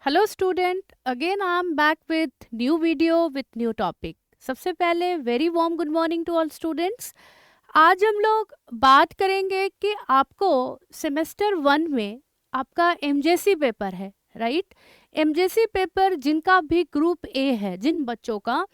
Hello student, again I am back with new video with new topic. सबसे पहले very warm good morning to all students. आज हम लोग बात करेंगे कि आपको सेमेस्टर 1 में आपका एमजेसी पेपर है, राइट। एमजेसी पेपर जिनका भी ग्रुप ए है, जिन बच्चों का,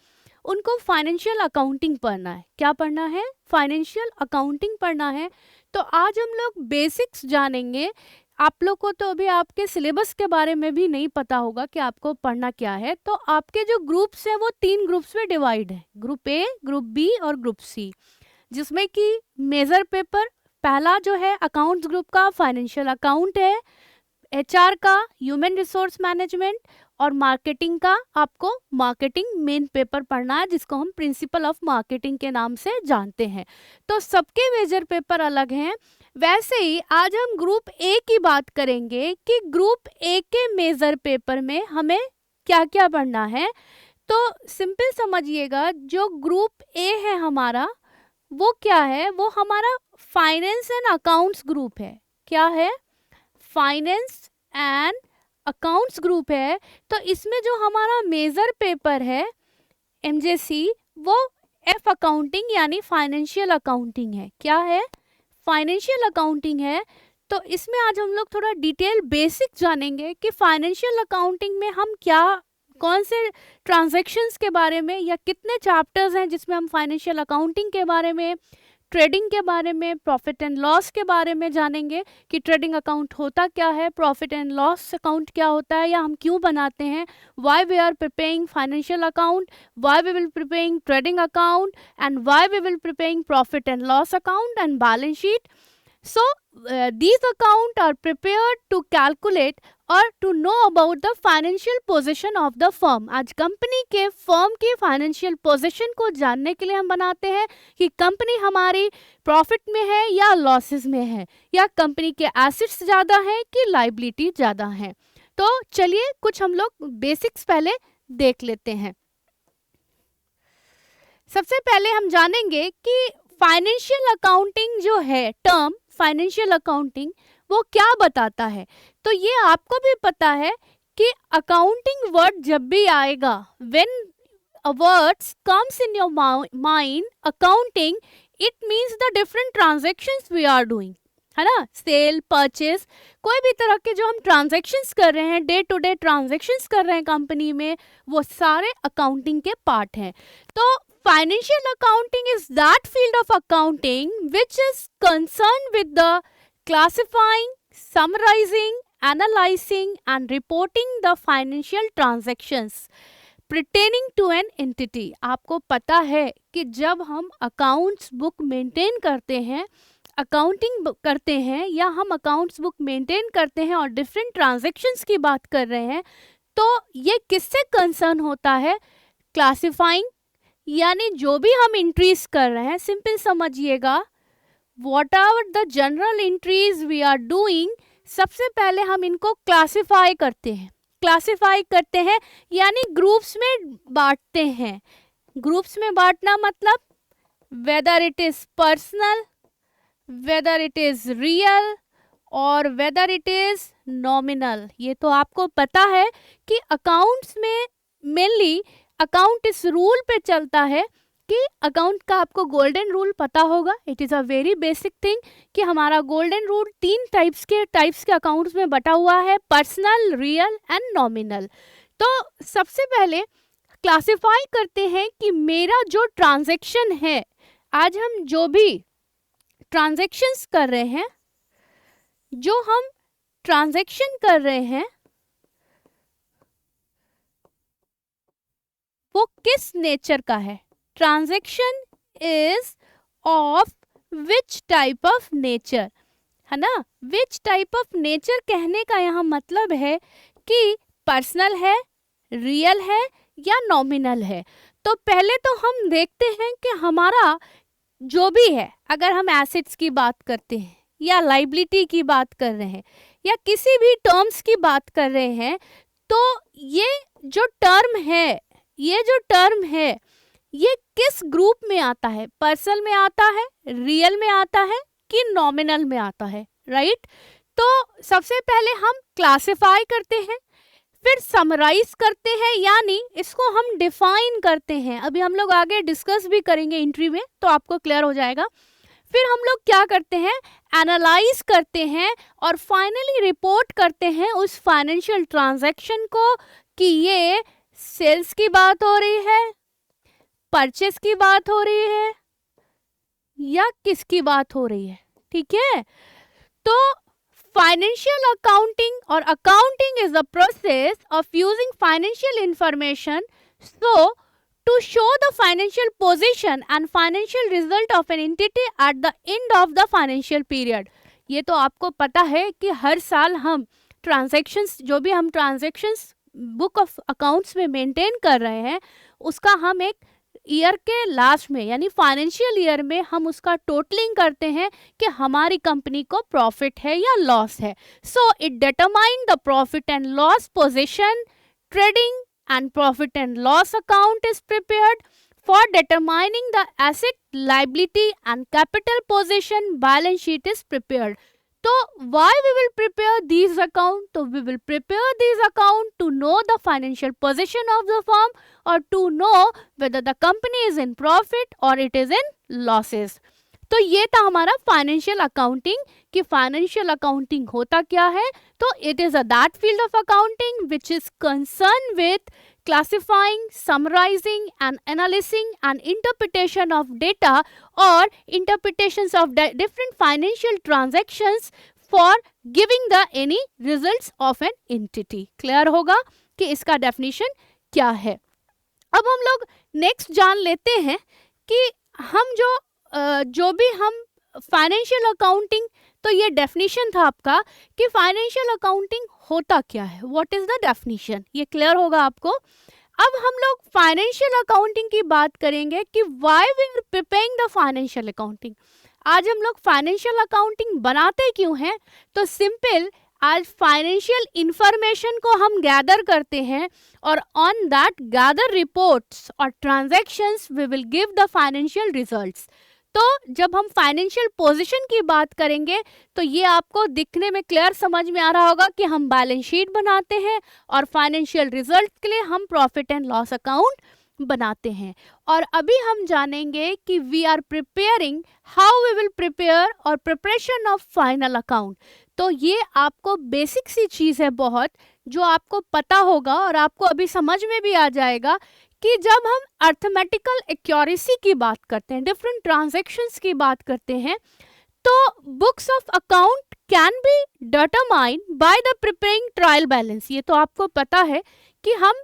उनको फाइनेंशियल अकाउंटिंग पढ़ना है। क्या पढ़ना है? फाइनेंशियल अकाउंटिंग पढ़ना है। तो आज हम लोग बेसिक्स जानेंगे। आप लोग को तो अभी आपके सिलेबस के बारे में भी नहीं पता होगा कि आपको पढ़ना क्या है। तो आपके जो ग्रुप्स हैं वो 3 ग्रुप्स में डिवाइड है, ग्रुप ए, ग्रुप बी और ग्रुप सी, जिसमें कि मेजर पेपर पहला जो है अकाउंट्स ग्रुप का फाइनेंशियल अकाउंट है, एचआर का ह्यूमन रिसोर्स मैनेजमेंट, और मार्केटिंग का आपको मार्केटिंग मेन पेपर पढ़ना है, जिसको हम प्रिंसिपल ऑफ मार्केटिंग के नाम से जानते हैं। तो सबके मेजर पेपर अलग हैं। वैसे ही आज हम ग्रुप ए की बात करेंगे कि ग्रुप ए के मेजर पेपर में हमें क्या क्या पढ़ना है। तो सिंपल समझिएगा, जो ग्रुप ए है हमारा, वो क्या है? वो हमारा फाइनेंस एंड अकाउंट्स ग्रुप है। क्या है? फाइनेंस एंड अकाउंट्स ग्रुप है। तो इसमें जो हमारा मेजर पेपर है एमजेसी, वो एफ अकाउंटिंग यानी फाइनेंशियल अकाउंटिंग है। क्या है? फाइनेंशियल अकाउंटिंग है। तो इसमें आज हम लोग थोड़ा डिटेल बेसिक जानेंगे कि फाइनेंशियल अकाउंटिंग में हम क्या, कौन से ट्रांजैक्शंस के बारे में, या कितने चैप्टर्स हैं जिसमें हम फाइनेंशियल अकाउंटिंग के बारे में, ट्रेडिंग के बारे में, प्रॉफिट एंड लॉस के बारे में जानेंगे कि ट्रेडिंग अकाउंट होता क्या है, प्रॉफिट एंड लॉस अकाउंट क्या होता है, या हम क्यों बनाते हैं, why we are preparing financial account, why we will preparing trading account, and why we will preparing profit and loss account and balance sheet. So these accounts are prepared to calculate or to know about the financial position of the firm. आज company के firm की financial position को जानने के लिए हम बनाते हैं कि कंपनी हमारी प्रॉफिट में है या लॉसेस में है, या कंपनी के एसेट्स ज़्यादा हैं कि लाइबिलिटी ज़्यादा हैं। तो चलिए कुछ हम लोग बेसिक्स पहले देख लेते हैं। सबसे पहले हम जानेंगे कि फाइनेंशियल अकाउंटिंग जो है, टर्म फाइनेंशियल अकाउंटिंग, वो क्या बताता है। तो ये आपको भी पता है कि अकाउंटिंग वर्ड जब भी आएगा, when a words comes in your mind, accounting, it means the different transactions we are doing, है ना। सेल, परचेस, कोई भी तरह के जो हम ट्रांजैक्शंस कर रहे हैं, डे टू डे ट्रांजैक्शंस कर रहे हैं कंपनी में, वो सारे अकाउंटिंग के पार्ट हैं। तो financial accounting is that field of accounting which is concerned with the classifying, summarizing, analyzing and reporting the financial transactions pertaining to an entity. आपको पता है कि जब हम अकाउंट्स बुक मेंटेन करते हैं, अकाउंटिंग करते हैं, या हम अकाउंट्स बुक मेंटेन करते हैं और डिफरेंट ट्रांजैक्शंस की बात कर रहे हैं, तो ये किससे कंसर्न होता है? क्लासिफाइंग, यानी जो भी हम इंट्रीज कर रहे हैं, सिंपल समझिएगा, what our the general entries we are doing, सबसे पहले हम इनको क्लासिफाई करते हैं। क्लासिफाई करते हैं यानी ग्रुप्स में बांटते हैं। ग्रुप्स में बांटना मतलब whether it is personal, whether it is real, और वेदर इट इज नॉमिनल। ये तो आपको पता है कि अकाउंट्स में मेनली अकाउंट इस रूल पे चलता है कि अकाउंट का आपको गोल्डन रूल पता होगा। It is a very basic thing कि हमारा गोल्डन रूल 3 टाइप्स के अकाउंट्स में बटा हुआ है, पर्सनल, रियल एंड नॉमिनल। तो सबसे पहले क्लासिफाई करते हैं कि मेरा जो ट्रांजैक्शन है, आज हम जो भी ट्रांजैक्शंस कर रहे हैं, जो हम ट्रांजैक्शन कर रहे हैं, वो किस नेचर का है। Transaction is of which type of nature, है ना। विच टाइप ऑफ नेचर कहने का यहाँ मतलब है कि पर्सनल है, रियल है या नॉमिनल है। तो पहले तो हम देखते हैं कि हमारा जो भी है, अगर हम एसेट्स की बात करते हैं या लाइबिलिटी की बात कर रहे हैं या किसी भी टर्म्स की बात कर रहे हैं, तो ये जो टर्म है, ये किस ग्रुप में आता है? पर्सनल में आता है, रियल में आता है कि नॉमिनल में आता है, राइट। तो सबसे पहले हम क्लासिफाई करते हैं, फिर समराइज करते हैं, यानी इसको हम डिफाइन करते हैं। अभी हम लोग आगे डिस्कस भी करेंगे एंट्री में, तो आपको क्लियर हो जाएगा। फिर हम लोग क्या करते हैं, एनालाइज करते हैं और फाइनली रिपोर्ट करते हैं उस फाइनेंशियल ट्रांजैक्शन को कि ये सेल्स की बात हो रही है, परचेस की बात हो रही है, या किसकी बात हो रही है। ठीक है, तो फाइनेंशियल अकाउंटिंग और accounting is the process of using financial information so to show the financial position and financial result of an entity at the end of the financial period। ये तो आपको पता है कि हर साल हम ट्रांजैक्शंस, जो भी हम ट्रांजैक्शंस बुक ऑफ अकाउंट्स में मेंटेन कर रहे हैं, उसका हम एक ईयर के लास्ट में यानी फाइनेंशियल ईयर में हम उसका टोटलिंग करते हैं कि हमारी कंपनी को प्रॉफिट है या लॉस है। So it determine the profit and loss position. Trading and profit and loss account is prepared for determining the asset, liability and capital position. Balance sheet is prepared. So why we will prepare these account? So we will prepare these account to know the financial position of the firm or to know whether the company is in profit or it is in losses. तो ये था हमारा financial accounting कि financial accounting होता क्या है। तो it is a that field of accounting which is concern with classifying, summarising and analysing and interpretation of data और interpretations of different financial transactions for giving the any results of an entity. Clear होगा कि इसका definition क्या है। अब हम लोग next जान लेते हैं कि हम जो भी हम फाइनेंशियल अकाउंटिंग, तो ये डेफिनेशन था आपका कि फाइनेंशियल अकाउंटिंग होता क्या है, व्हाट इज द डेफिनेशन, ये क्लियर होगा आपको। अब हम लोग फाइनेंशियल अकाउंटिंग की बात करेंगे कि why we are preparing the financial accounting. आज हम लोग फाइनेंशियल अकाउंटिंग बनाते क्यों हैं, तो सिंपल, आज फाइनेंशियल इंफॉर्मेशन को हम गैदर करते हैं और ऑन दैट गैदर रिपोर्ट्स और transactions we will give the financial results. तो जब हम फाइनेंशियल पोजीशन की बात करेंगे तो ये आपको दिखने में क्लियर समझ में आ रहा होगा कि हम बैलेंस शीट बनाते हैं और फाइनेंशियल रिजल्ट के लिए हम प्रॉफिट एंड लॉस अकाउंट बनाते हैं। और अभी हम जानेंगे कि we are preparing, how we will prepare और प्रिपरेशन ऑफ फाइनल अकाउंट। तो ये आपको बेसिक सी चीज़ है बहुत, जो आपको पता होगा और आपको अभी समझ में भी आ जाएगा कि जब हम अर्थमेटिकल एक्यूरेसी की बात करते हैं, डिफरेंट ट्रांजैक्शंस की बात करते हैं, तो books of account can be determine by the preparing trial balance. ये तो आपको पता है कि हम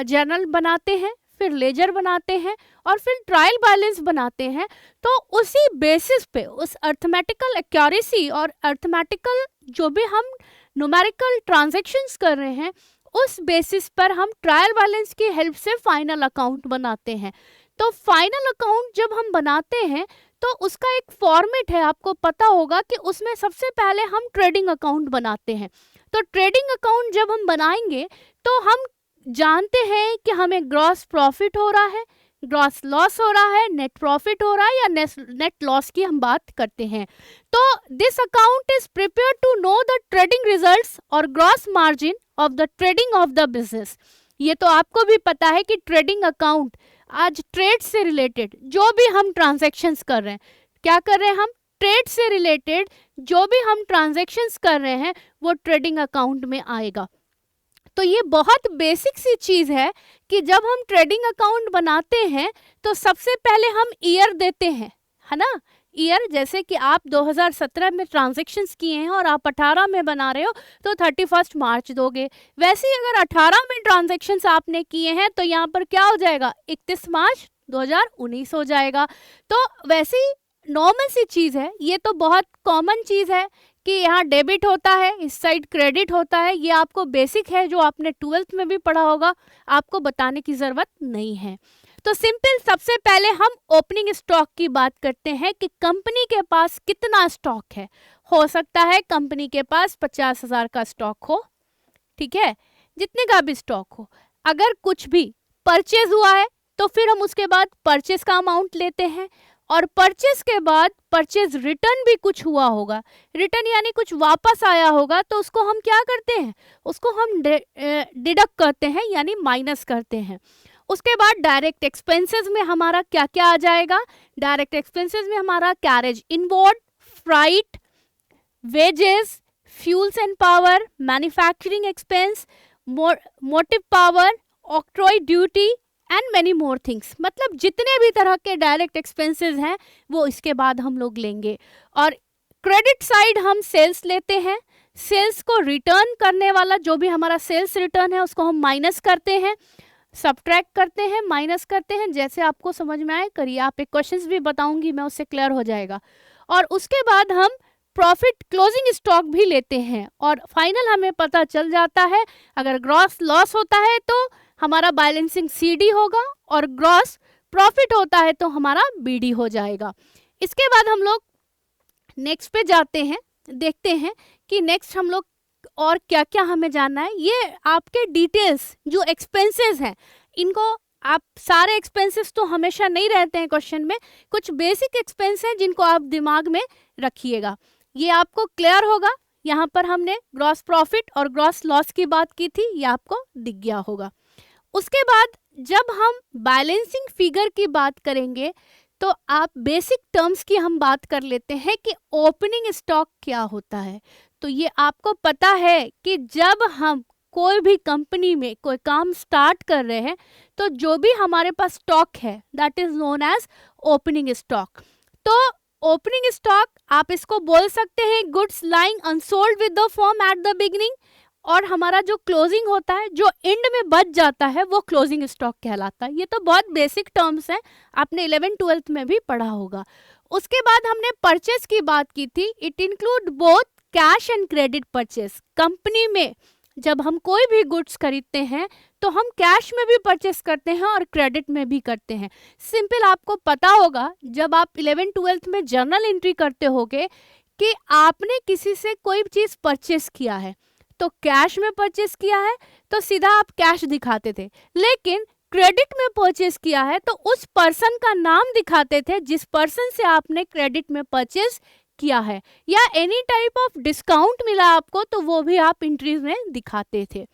जर्नल बनाते हैं, फिर लेजर बनाते हैं और फिर ट्रायल बैलेंस बनाते हैं। तो उसी बेसिस पे, उस अर्थमेटिकल एक्यूरेसी और अर्थमेटिकल जो भी हम न्यूमेरिकल ट्रांजैक्शंस कर रहे हैं, उस बेसिस पर हम ट्रायल बैलेंस की हेल्प से फाइनल अकाउंट बनाते हैं। तो फाइनल अकाउंट जब हम बनाते हैं तो उसका एक फॉर्मेट है, आपको पता होगा कि उसमें सबसे पहले हम ट्रेडिंग अकाउंट बनाते हैं। तो ट्रेडिंग अकाउंट जब हम बनाएंगे तो हम जानते हैं कि हमें ग्रॉस प्रॉफिट हो रहा है, ग्रॉस लॉस हो रहा है, नेट प्रॉफिट हो रहा है या नेट लॉस की हम बात करते हैं। तो this account is prepare to know the trading results और gross margin of the trading of the business. ये तो आपको भी पता है कि ट्रेडिंग अकाउंट आज ट्रेड से रिलेटेड जो भी हम ट्रांजैक्शंस कर रहे हैं, क्या कर रहे हैं हम, ट्रेड से रिलेटेड जो भी हम ट्रांजैक्शंस कर रहे हैं वो ट्रेडिंग अकाउंट में आएगा। तो ये बहुत बेसिक सी चीज़ है कि जब हम ट्रेडिंग अकाउंट बनाते हैं तो सबसे पहले हम ईयर देते हैं, है ना। ईयर, जैसे कि आप 2017 में ट्रांजैक्शंस किए हैं और आप 18 में बना रहे हो तो 31 मार्च दोगे। वैसे ही अगर 18 में ट्रांजैक्शंस आपने किए हैं तो यहाँ पर क्या हो जाएगा, 31 मार्च 2019 हो जाएगा। तो वैसे ही नॉर्मल सी चीज़ है, ये तो बहुत कॉमन चीज़ है कि यहाँ डेबिट होता है, इस साइड क्रेडिट होता है। ये आपको बेसिक है, जो आपने 12th में भी पढ़ा होगा, आपको बताने की ज़रूरत नहीं है। तो सिंपल, सबसे पहले हम ओपनिंग स्टॉक की बात करते हैं कि कंपनी के पास कितना स्टॉक है। हो सकता है कंपनी के पास 50,000 का स्टॉक हो, ठीक है, जितने का भी स्टॉक हो। अगर कुछ भी परचेज हुआ है तो फिर हम उसके बाद परचेज का अमाउंट लेते हैं और परचेज के बाद परचेज रिटर्न भी कुछ हुआ होगा, रिटर्न यानी कुछ वापस आया होगा, तो उसको हम क्या करते हैं, उसको हम डिडक्ट करते हैं यानी माइनस करते हैं। उसके बाद डायरेक्ट एक्सपेंसेस में हमारा क्या क्या आ जाएगा, डायरेक्ट एक्सपेंसेस में हमारा carriage inward, freight, wages, fuels and power, manufacturing expense, motive power, octroi duty and many more things. मतलब जितने भी तरह के डायरेक्ट एक्सपेंसेस हैं वो इसके बाद हम लोग लेंगे। और क्रेडिट साइड हम सेल्स लेते हैं, सेल्स को रिटर्न करने वाला जो भी हमारा सेल्स रिटर्न है उसको हम माइनस करते हैं, सब्ट्रैक्ट करते हैं, माइनस करते हैं, जैसे आपको समझ में आए करिए। आप एक क्वेश्चंस भी बताऊंगी मैं, उससे क्लियर हो जाएगा। और उसके बाद हम प्रॉफिट क्लोजिंग स्टॉक भी लेते हैं और फाइनल हमें पता चल जाता है, अगर ग्रॉस लॉस होता है तो हमारा बैलेंसिंग सीडी होगा और ग्रॉस प्रॉफिट होता है तो हमारा बीडी हो जाएगा। इसके बाद हम लोग नेक्स्ट पे जाते हैं, देखते हैं कि नेक्स्ट हम लोग और क्या क्या हमें जानना है। ये आपके डिटेल्स जो एक्सपेंसेस हैं, इनको आप सारे एक्सपेंसेस तो हमेशा नहीं रहते हैं क्वेश्चन में, कुछ बेसिक एक्सपेंस हैं जिनको आप दिमाग में रखिएगा। ये आपको क्लियर होगा, यहाँ पर हमने ग्रॉस प्रॉफिट और ग्रॉस लॉस की बात की थी, ये आपको दिख गया होगा। उसके बाद जब हम बैलेंसिंग फिगर की बात करेंगे तो आप बेसिक टर्म्स की हम बात कर लेते हैं कि ओपनिंग स्टॉक क्या होता है। तो ये आपको पता है कि जब हम कोई भी कंपनी में कोई काम स्टार्ट कर रहे हैं तो जो भी हमारे पास स्टॉक है that is known as opening stock. तो ओपनिंग स्टॉक आप इसको बोल सकते हैं goods lying unsold with the firm at the beginning, और हमारा जो क्लोजिंग होता है जो एंड में बच जाता है वो क्लोजिंग स्टॉक कहलाता है। ये तो बहुत बेसिक टर्म्स हैं, आपने 11th-12th में भी पढ़ा होगा। उसके बाद हमने परचेज की बात की थी, it include both cash and credit purchase. Company में जब हम कोई भी गुड्स खरीदते हैं तो हम कैश में भी परचेस करते हैं और क्रेडिट में भी करते हैं। सिंपल आपको पता होगा जब आप 11th-12th में जर्नल एंट्री करते होगे कि आपने किसी से कोई चीज़ परचेस किया है तो कैश में परचेस किया है तो सीधा आप कैश दिखाते थे, लेकिन क्रेडिट में परचेस किया है तो उस पर्सन का नाम दिखाते थे जिस पर्सन से आपने क्रेडिट में परचेस किया है, या एनी टाइप ऑफ डिस्काउंट मिला आपको तो वो भी आप एंट्रीज में दिखाते थे।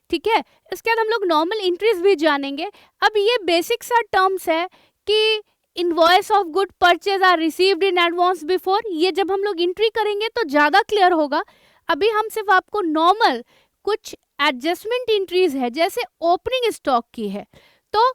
ठीक है, इसके बाद हम लोग नॉर्मल एंट्रीज भी जानेंगे। अब ये बेसिक सा टर्म्स है कि invoice of good purchase are received in advance before, ये जब हम लोग एंट्री करेंगे तो ज़्यादा क्लियर होगा। अभी हम सिर्फ आपको नॉर्मल कुछ एडजस्टमेंट एंट्रीज है जैसे ओपनिंग स्टॉक की है, तो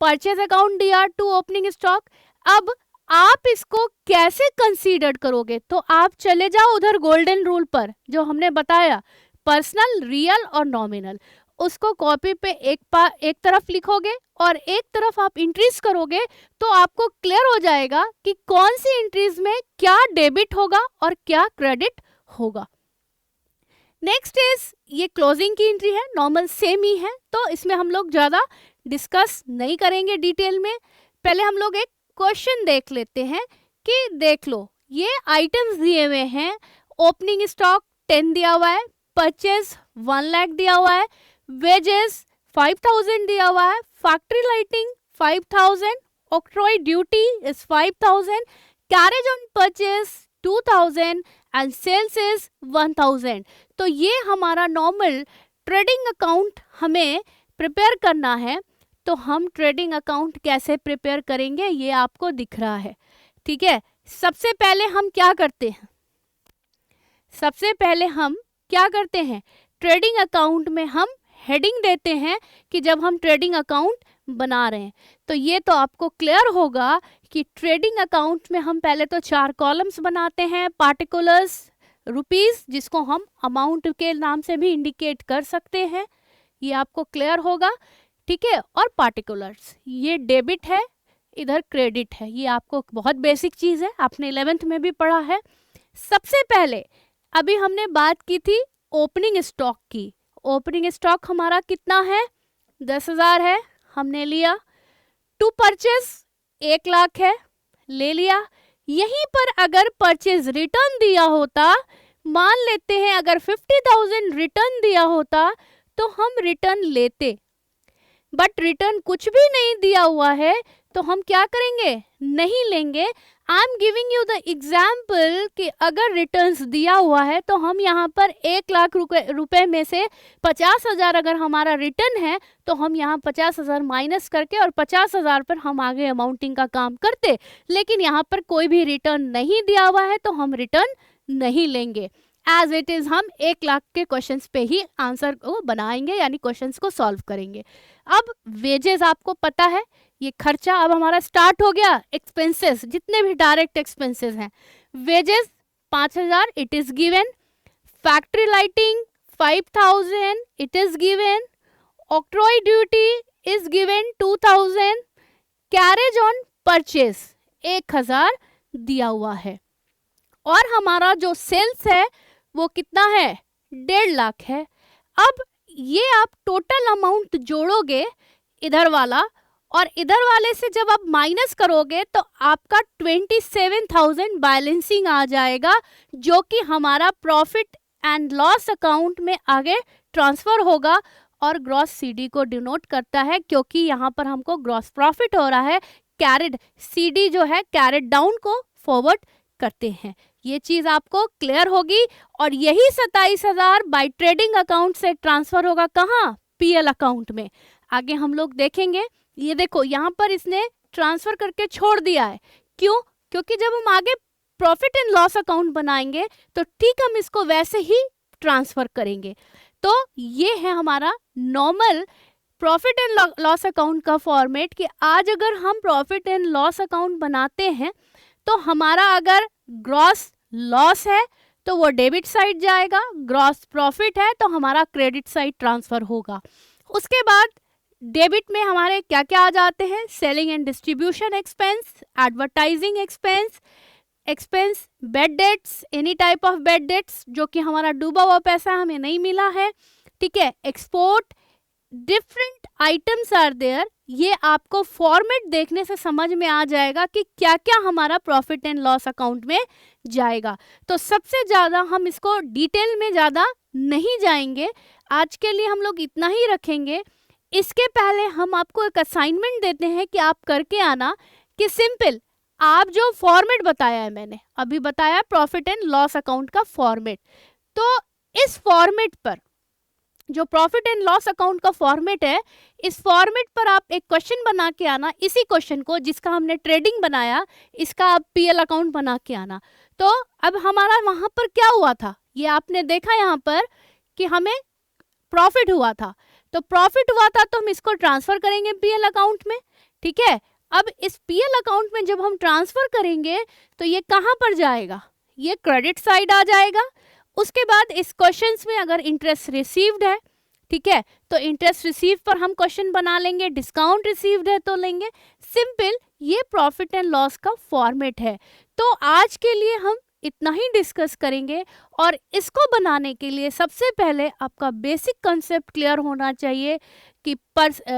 purchase account DR to opening stock. अब आप इसको कैसे कंसीडर करोगे, तो आप चले जाओ उधर गोल्डन रूल पर जो हमने बताया, पर्सनल, रियल और नॉमिनल। उसको कॉपी पे एक तरफ लिखोगे और एक तरफ आप एंट्रीज करोगे तो आपको क्लियर हो जाएगा कि कौन सी एंट्रीज में क्या डेबिट होगा और क्या क्रेडिट होगा। नेक्स्ट इज ये क्लोजिंग की एंट्री है, नॉर्मल सेम ही है, तो इसमें हम लोग ज़्यादा डिस्कस नहीं करेंगे डिटेल में। पहले हम लोग एक क्वेश्चन देख लेते हैं कि देख लो ये आइटम्स दिए हुए हैं, ओपनिंग स्टॉक 10 दिया हुआ है, परचेज 1 लाख दिया हुआ है, वेजेस 5000 दिया हुआ है, factory lighting 5000, octroi duty is 5000, carriage on purchase 2000 and sales is 1000। तो ये हमारा नॉर्मल ट्रेडिंग अकाउंट हमें प्रिपेयर करना है। तो हम ट्रेडिंग अकाउंट कैसे प्रिपेयर करेंगे ये आपको दिख रहा है। ठीक है, सबसे पहले हम क्या करते हैं, ट्रेडिंग अकाउंट में हम हेडिंग देते हैं कि जब हम ट्रेडिंग अकाउंट बना रहे हैं तो ये तो आपको क्लियर होगा कि ट्रेडिंग अकाउंट में हम पहले तो 4 कॉलम्स बनाते हैं, पार्टिकुलर्स, रुपीस जिसको हम अमाउंट के नाम से भी इंडिकेट कर सकते हैं, ये आपको क्लियर होगा। ठीक है, और पार्टिकुलर्स, ये डेबिट है, इधर क्रेडिट है, ये आपको बहुत बेसिक चीज़ है, आपने 11th में भी पढ़ा है। सबसे पहले अभी हमने बात की थी ओपनिंग स्टॉक की। ओपनिंग स्टॉक हमारा कितना है, 10,000 है, हमने लिया। टू परचेज 1 लाख है, ले लिया। यहीं पर अगर परचेज रिटर्न दिया होता, मान लेते हैं अगर 50,000 रिटर्न दिया होता तो हम रिटर्न लेते, बट रिटर्न कुछ भी नहीं दिया हुआ है तो हम क्या करेंगे, नहीं लेंगे। I am giving you the example कि अगर रिटर्न्स दिया हुआ है तो हम यहाँ पर 1 लाख रुपए में से 50,000 अगर हमारा रिटर्न है तो हम यहाँ 50,000 माइनस करके और 50,000 पर हम आगे अमाउंटिंग का काम करते, लेकिन यहाँ पर कोई भी रिटर्न नहीं दिया हुआ है तो हम रिटर्न नहीं लेंगे। एज इट इज हम 1 लाख के क्वेश्चंस पे ही आंसर को बनाएंगे, यानी क्वेश्चंस को सॉल्व करेंगे। अब वेजेस आपको पता है, ये खर्चा अब हमारा स्टार्ट हो गया। एक्सपेंसेस, जितने भी डायरेक्ट एक्सपेंसेस हैं, wages 5,000 it is given, factory lighting 5,000 it is given, octroi duty is given 2,000, carriage on purchase 1,000 दिया हुआ है, और हमारा जो सेल्स है वो कितना है, 1.5 लाख है। अब ये आप टोटल अमाउंट जोड़ोगे इधर वाला, और इधर वाले से जब आप माइनस करोगे तो आपका 27,000 बैलेंसिंग आ जाएगा, जो कि हमारा प्रॉफिट एंड लॉस अकाउंट में आगे ट्रांसफर होगा और ग्रॉस सीडी को डिनोट करता है, क्योंकि यहाँ पर हमको ग्रॉस प्रॉफिट हो रहा है। कैरिड सीडी जो है कैरिड डाउन को फॉरवर्ड करते हैं। ये चीज आपको क्लियर होगी, और यही 27,000 बाय ट्रेडिंग अकाउंट से ट्रांसफर होगा कहाँ, पीएल अकाउंट में। आगे हम लोग देखेंगे। ये देखो यहाँ पर इसने ट्रांसफर करके छोड़ दिया है, क्यों, क्योंकि जब हम आगे प्रॉफिट एंड लॉस अकाउंट बनाएंगे तो ठीक हम इसको वैसे ही ट्रांसफर करेंगे। तो ये है हमारा normal profit and loss account का फॉर्मेट, कि आज अगर हम प्रॉफिट एंड लॉस अकाउंट बनाते हैं तो हमारा अगर ग्रॉस लॉस है तो वो डेबिट साइड जाएगा, ग्रॉस प्रॉफिट है तो हमारा क्रेडिट साइड ट्रांसफर होगा। उसके बाद डेबिट में हमारे क्या क्या आ जाते हैं, selling and distribution expense, advertising expense, expense bad debts, any type of bad debts जो कि हमारा डूबा हुआ पैसा हमें नहीं मिला है, ठीक है, export, different items are there. ये आपको फॉर्मेट देखने से समझ में आ जाएगा कि क्या क्या हमारा प्रॉफिट एंड लॉस अकाउंट में जाएगा। तो सबसे ज़्यादा हम इसको डिटेल में ज़्यादा नहीं जाएंगे, आज के लिए हम लोग इतना ही रखेंगे। इसके पहले हम आपको एक असाइनमेंट देते हैं कि आप करके आना कि सिंपल आप जो फॉर्मेट बताया है, मैंने अभी बताया प्रॉफिट एंड लॉस अकाउंट का फॉर्मेट, तो इस फॉर्मेट पर जो प्रॉफिट एंड लॉस अकाउंट का फॉर्मेट है, इस फॉर्मेट पर आप एक क्वेश्चन बना के आना। इसी क्वेश्चन को जिसका हमने ट्रेडिंग बनाया, इसका आप पीएल अकाउंट बना के आना। तो अब हमारा वहां पर क्या हुआ था, ये आपने देखा यहाँ पर कि हमें प्रॉफिट हुआ था, तो प्रॉफिट हुआ था तो हम इसको ट्रांसफर करेंगे पीएल अकाउंट में, ठीक है। अब इस पीएल अकाउंट में जब हम ट्रांसफर करेंगे तो ये कहाँ पर जाएगा, ये क्रेडिट साइड आ जाएगा। उसके बाद इस क्वेश्चंस में अगर इंटरेस्ट रिसीव्ड है, ठीक है, तो इंटरेस्ट रिसीव पर हम क्वेश्चन बना लेंगे, डिस्काउंट रिसीव्ड है तो लेंगे। सिंपल ये प्रॉफिट एंड लॉस का फॉर्मेट है। तो आज के लिए हम इतना ही डिस्कस करेंगे, और इसको बनाने के लिए सबसे पहले आपका बेसिक कंसेप्ट क्लियर होना चाहिए कि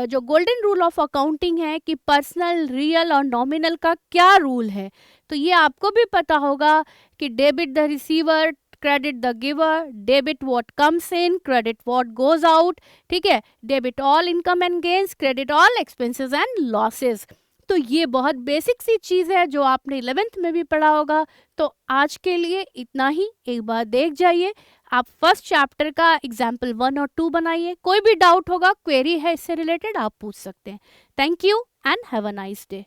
जो गोल्डन रूल ऑफ अकाउंटिंग है कि पर्सनल, रियल और नॉमिनल का क्या रूल है। तो ये आपको भी पता होगा कि debit the receiver, credit the giver, debit what comes in, credit what goes out, ठीक है, debit all income and gains, credit all expenses and losses. तो ये बहुत बेसिक सी चीज़ है जो आपने 11th में भी पढ़ा होगा। तो आज के लिए इतना ही, एक बार देख जाइए, आप फर्स्ट चैप्टर का एग्जाम्पल 1 और 2 बनाइए। कोई भी डाउट होगा, क्वेरी है इससे रिलेटेड, आप पूछ सकते हैं। Thank you and have a nice day.